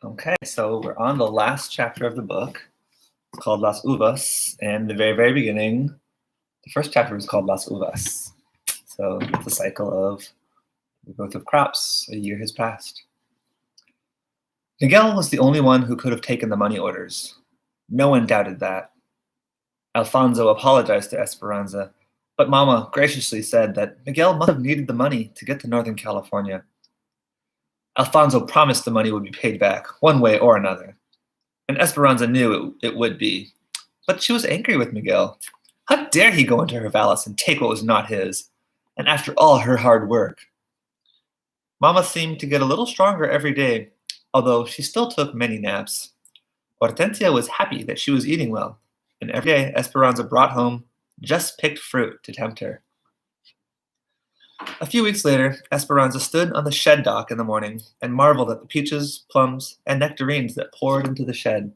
Okay, so we're on the last chapter of the book. It's called Las Uvas, and the very, very beginning, the first chapter is called Las Uvas. So it's a cycle of the growth of crops. A year has passed. Miguel was the only one who could have taken the money orders. No one doubted that. Alfonso apologized to Esperanza, but Mama graciously said that Miguel must have needed the money to get to Northern California. Alfonso promised the money would be paid back, one way or another. And Esperanza knew it would be. But she was angry with Miguel. How dare he go into her palace and take what was not his? And after all her hard work. Mama seemed to get a little stronger every day, although she still took many naps. Hortensia was happy that she was eating well, and every day Esperanza brought home just picked fruit to tempt her. A few weeks later, Esperanza stood on the shed dock in the morning and marveled at the peaches, plums, and nectarines that poured into the shed.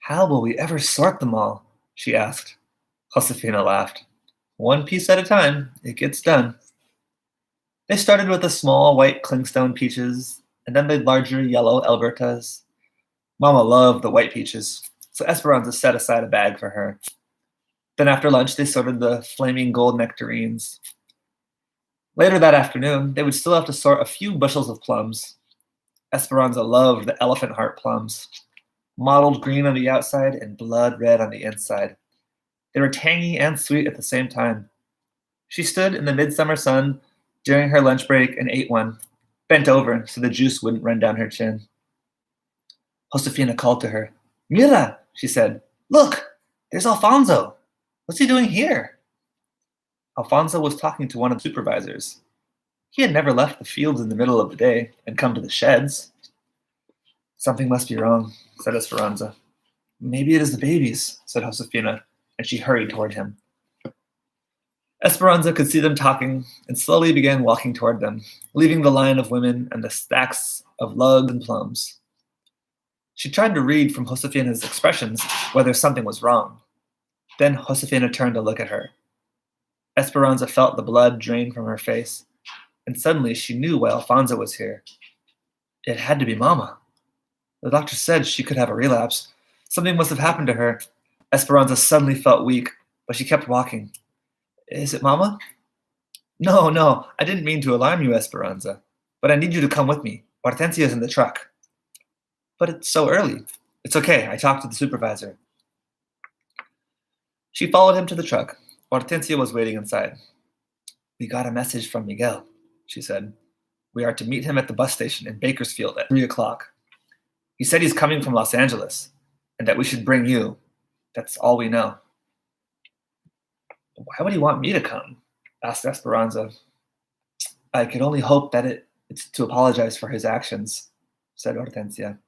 How will we ever sort them all? She asked. Josefina laughed. One piece at a time, it gets done. They started with the small white clingstone peaches, and then the larger yellow Albertas. Mama loved the white peaches, so Esperanza set aside a bag for her. Then after lunch, they sorted the flaming gold nectarines. Later that afternoon, they would still have to sort a few bushels of plums. Esperanza loved the elephant heart plums, mottled green on the outside and blood red on the inside. They were tangy and sweet at the same time. She stood in the midsummer sun during her lunch break and ate one, bent over so the juice wouldn't run down her chin. Josefina called to her. Mira, she said, look, there's Alfonso. What's he doing here? Alfonso was talking to one of the supervisors. He had never left the fields in the middle of the day and come to the sheds. Something must be wrong, said Esperanza. Maybe it is the babies, said Josefina, and she hurried toward him. Esperanza could see them talking and slowly began walking toward them, leaving the line of women and the stacks of lugs and plums. She tried to read from Josefina's expressions whether something was wrong. Then Josefina turned to look at her. Esperanza felt the blood drain from her face, and suddenly she knew why Alfonso was here. It had to be Mama. The doctor said she could have a relapse. Something must have happened to her. Esperanza suddenly felt weak, but she kept walking. Is it Mama? No, I didn't mean to alarm you, Esperanza, but I need you to come with me. Hortensia's in the truck. But it's so early. It's okay, I talked to the supervisor. She followed him to the truck. Hortensia was waiting inside. We got a message from Miguel, she said. We are to meet him at the bus station in Bakersfield at 3 o'clock. He said he's coming from Los Angeles and that we should bring you. That's all we know. Why would he want me to come? Asked Esperanza. I could only hope that it's to apologize for his actions, said Hortensia.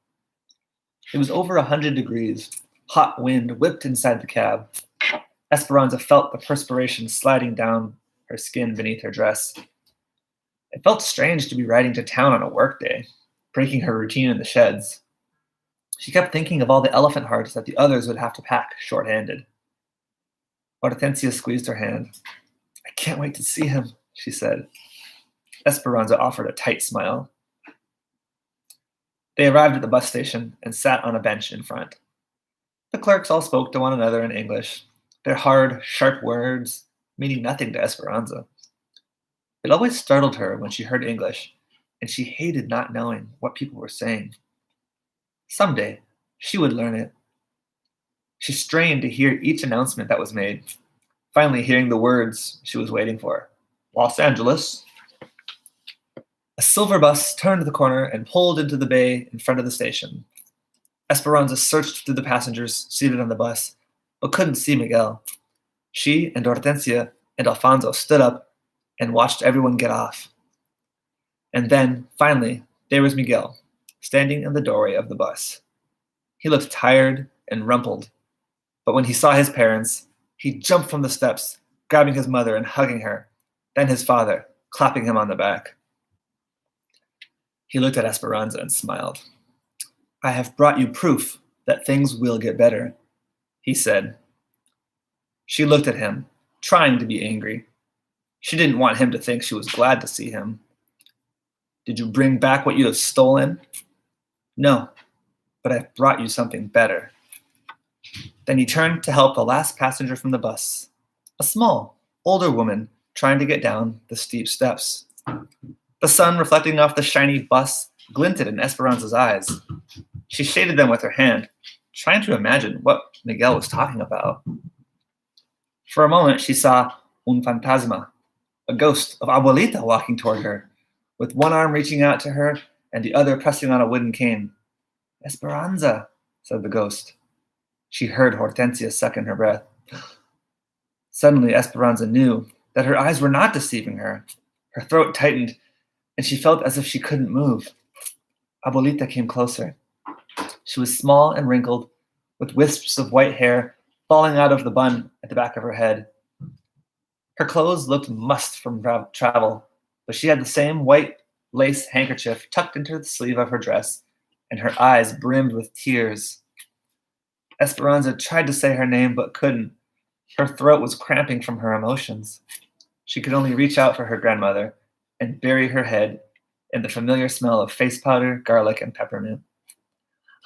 It was over 100 degrees. Hot wind whipped inside the cab. Esperanza felt the perspiration sliding down her skin beneath her dress. It felt strange to be riding to town on a workday, breaking her routine in the sheds. She kept thinking of all the elephant hearts that the others would have to pack short-handed. Hortensia squeezed her hand. I can't wait to see him, she said. Esperanza offered a tight smile. They arrived at the bus station and sat on a bench in front. The clerks all spoke to one another in English, their hard, sharp words meaning nothing to Esperanza. It always startled her when she heard English, and she hated not knowing what people were saying. Someday, she would learn it. She strained to hear each announcement that was made, finally hearing the words she was waiting for. Los Angeles. A silver bus turned the corner and pulled into the bay in front of the station. Esperanza searched through the passengers seated on the bus, but couldn't see Miguel. She and Hortensia and Alfonso stood up and watched everyone get off. And then, finally, there was Miguel, standing in the doorway of the bus. He looked tired and rumpled, but when he saw his parents, he jumped from the steps, grabbing his mother and hugging her, then his father, clapping him on the back. He looked at Esperanza and smiled. I have brought you proof that things will get better, he said. She looked at him, trying to be angry. She didn't want him to think she was glad to see him. Did you bring back what you have stolen? No, but I've brought you something better. Then he turned to help the last passenger from the bus, a small, older woman trying to get down the steep steps. The sun reflecting off the shiny bus glinted in Esperanza's eyes. She shaded them with her hand, trying to imagine what Miguel was talking about. For a moment, she saw un fantasma, a ghost of Abuelita walking toward her, with one arm reaching out to her and the other pressing on a wooden cane. Esperanza, said the ghost. She heard Hortensia sucking her breath. Suddenly, Esperanza knew that her eyes were not deceiving her. Her throat tightened, and she felt as if she couldn't move. Abuelita came closer. She was small and wrinkled, with wisps of white hair falling out of the bun at the back of her head. Her clothes looked mussed from travel, but she had the same white lace handkerchief tucked into the sleeve of her dress, and her eyes brimmed with tears. Esperanza tried to say her name but couldn't. Her throat was cramping from her emotions. She could only reach out for her grandmother and bury her head in the familiar smell of face powder, garlic, and peppermint.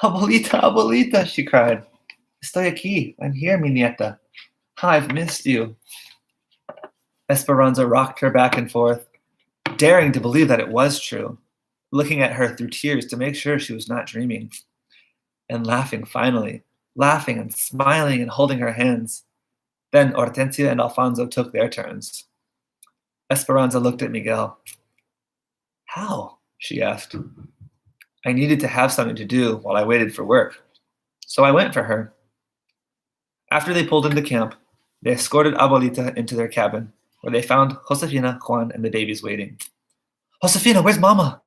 Abuelita, Abuelita, she cried. Estoy aquí. I'm here, mi nieta. I've missed you. Esperanza rocked her back and forth, daring to believe that it was true, looking at her through tears to make sure she was not dreaming, and laughing finally, laughing and smiling and holding her hands. Then Hortensia and Alfonso took their turns. Esperanza looked at Miguel. How? She asked. I needed to have something to do while I waited for work, so I went for her. After they pulled into camp, they escorted Abuelita into their cabin, where they found Josefina, Juan, and the babies waiting. Josefina, where's Mama?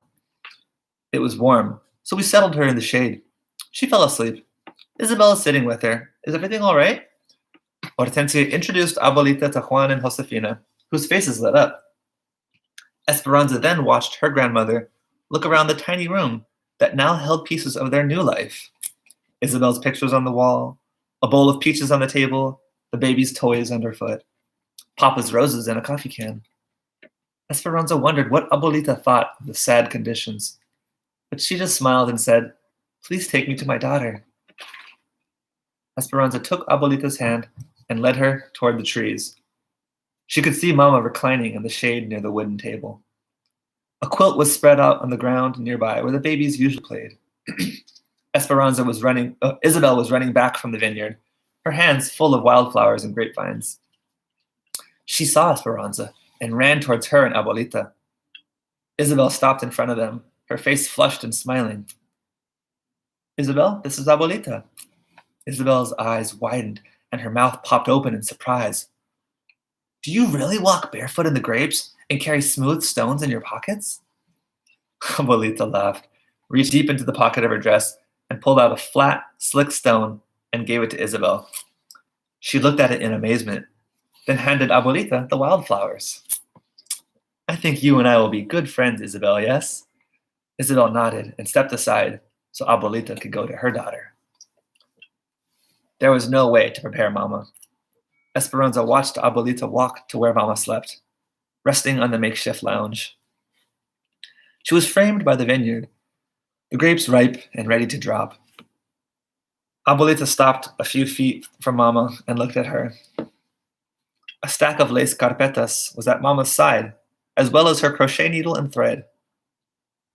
It was warm, so we settled her in the shade. She fell asleep. Isabel is sitting with her. Is everything all right? Hortensia introduced Abuelita to Juan and Josefina, whose faces lit up. Esperanza then watched her grandmother look around the tiny room that now held pieces of their new life. Isabel's pictures on the wall, a bowl of peaches on the table, the baby's toys underfoot, Papa's roses in a coffee can. Esperanza wondered what Abuelita thought of the sad conditions, but she just smiled and said, Please take me to my daughter. Esperanza took Abuelita's hand and led her toward the trees. She could see Mama reclining in the shade near the wooden table. A quilt was spread out on the ground nearby where the babies usually played. Isabel was running back from the vineyard, her hands full of wildflowers and grapevines. She saw Esperanza and ran towards her and Abuelita. Isabel stopped in front of them, her face flushed and smiling. Isabel, this is Abuelita. Isabel's eyes widened and her mouth popped open in surprise. Do you really walk barefoot in the grapes and carry smooth stones in your pockets? Abuelita laughed, reached deep into the pocket of her dress, and pulled out a flat, slick stone and gave it to Isabel. She looked at it in amazement, then handed Abuelita the wildflowers. I think you and I will be good friends, Isabel, yes? Isabel nodded and stepped aside so Abuelita could go to her daughter. There was no way to prepare Mama. Esperanza watched Abuelita walk to where Mama slept, resting on the makeshift lounge. She was framed by the vineyard, the grapes ripe and ready to drop. Abuelita stopped a few feet from Mama and looked at her. A stack of lace carpetas was at Mama's side, as well as her crochet needle and thread.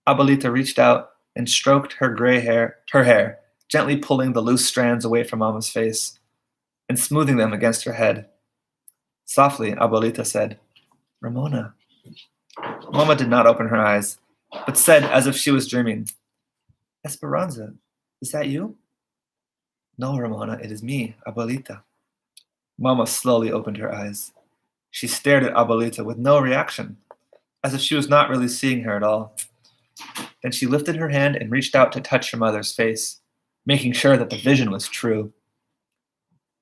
Abuelita reached out and stroked her hair, gently pulling the loose strands away from Mama's face and smoothing them against her head. Softly, Abuelita said, Ramona. Mama did not open her eyes, but said as if she was dreaming, Esperanza, is that you? No, Ramona, it is me, Abuelita. Mama slowly opened her eyes. She stared at Abuelita with no reaction, as if she was not really seeing her at all. Then she lifted her hand and reached out to touch her mother's face, making sure that the vision was true.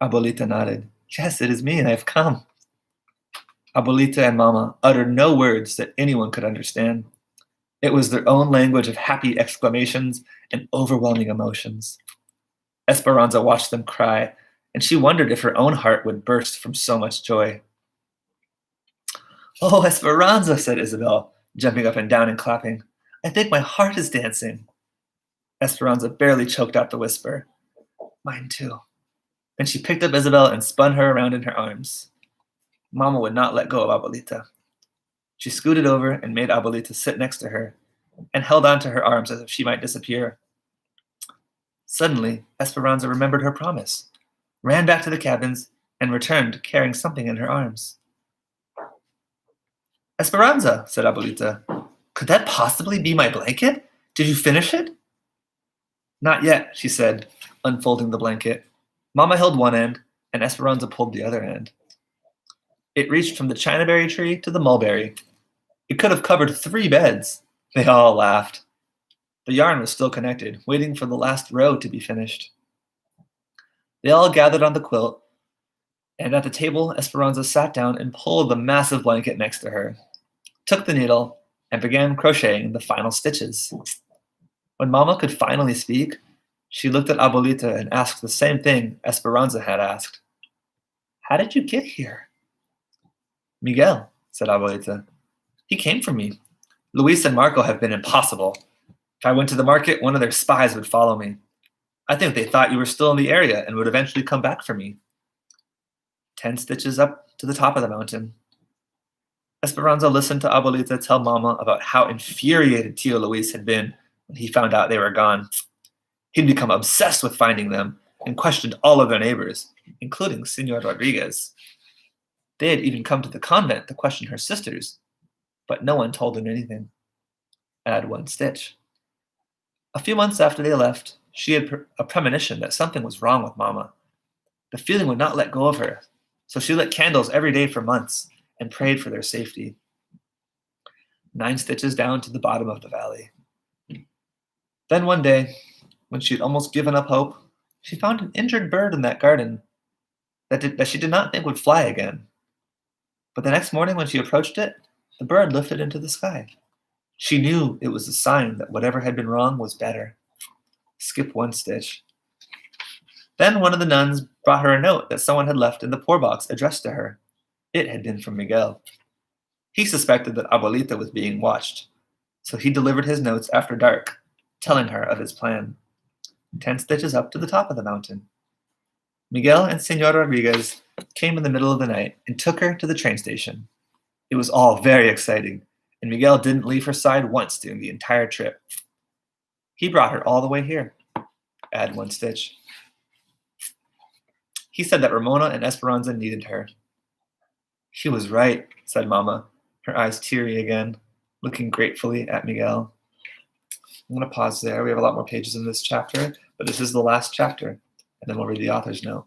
Abuelita nodded. Yes, it is me, and I have come. Abuelita and Mama uttered no words that anyone could understand. It was their own language of happy exclamations and overwhelming emotions. Esperanza watched them cry, and she wondered if her own heart would burst from so much joy. Oh, Esperanza, said Isabel, jumping up and down and clapping. I think my heart is dancing. Esperanza barely choked out the whisper. Mine too. And she picked up Isabel and spun her around in her arms. Mama would not let go of Abuelita. She scooted over and made Abuelita sit next to her and held onto her arms as if she might disappear. Suddenly, Esperanza remembered her promise, ran back to the cabins, and returned carrying something in her arms. Esperanza, said Abuelita, could that possibly be my blanket? Did you finish it? Not yet, she said, unfolding the blanket. Mama held one end, and Esperanza pulled the other end. It reached from the chinaberry tree to the mulberry. It could have covered 3 beds. They all laughed. The yarn was still connected, waiting for the last row to be finished. They all gathered on the quilt, and at the table, Esperanza sat down and pulled the massive blanket next to her, took the needle, and began crocheting the final stitches. When Mama could finally speak, she looked at Abuelita and asked the same thing Esperanza had asked. How did you get here? Miguel, said Abuelita. He came for me. Luis and Marco have been impossible. If I went to the market, one of their spies would follow me. I think they thought you were still in the area and would eventually come back for me. 10 stitches up to the top of the mountain. Esperanza listened to Abuelita tell Mama about how infuriated Tio Luis had been when he found out they were gone. He'd become obsessed with finding them and questioned all of their neighbors, including Senor Rodriguez. They had even come to the convent to question her sisters, but no one told him anything. Add 1 stitch. A few months after they left, she had a premonition that something was wrong with Mama. The feeling would not let go of her, so she lit candles every day for months and prayed for their safety. 9 stitches down to the bottom of the valley. Then one day, when she had almost given up hope, she found an injured bird in that garden that she did not think would fly again. But the next morning when she approached it, the bird lifted into the sky. She knew it was a sign that whatever had been wrong was better. Skip 1 stitch. Then one of the nuns brought her a note that someone had left in the poor box addressed to her. It had been from Miguel. He suspected that Abuelita was being watched, so he delivered his notes after dark, telling her of his plan. 10 stitches up to the top of the mountain. Miguel and Senor Rodriguez came in the middle of the night and took her to the train station. It was all very exciting, and Miguel didn't leave her side once during the entire trip. He brought her all the way here. Add 1 stitch. He said that Ramona and Esperanza needed her. He was right, said Mama, her eyes teary again, looking gratefully at Miguel. I'm going to pause there. We have a lot more pages in this chapter, but this is the last chapter, and then we'll read the author's note.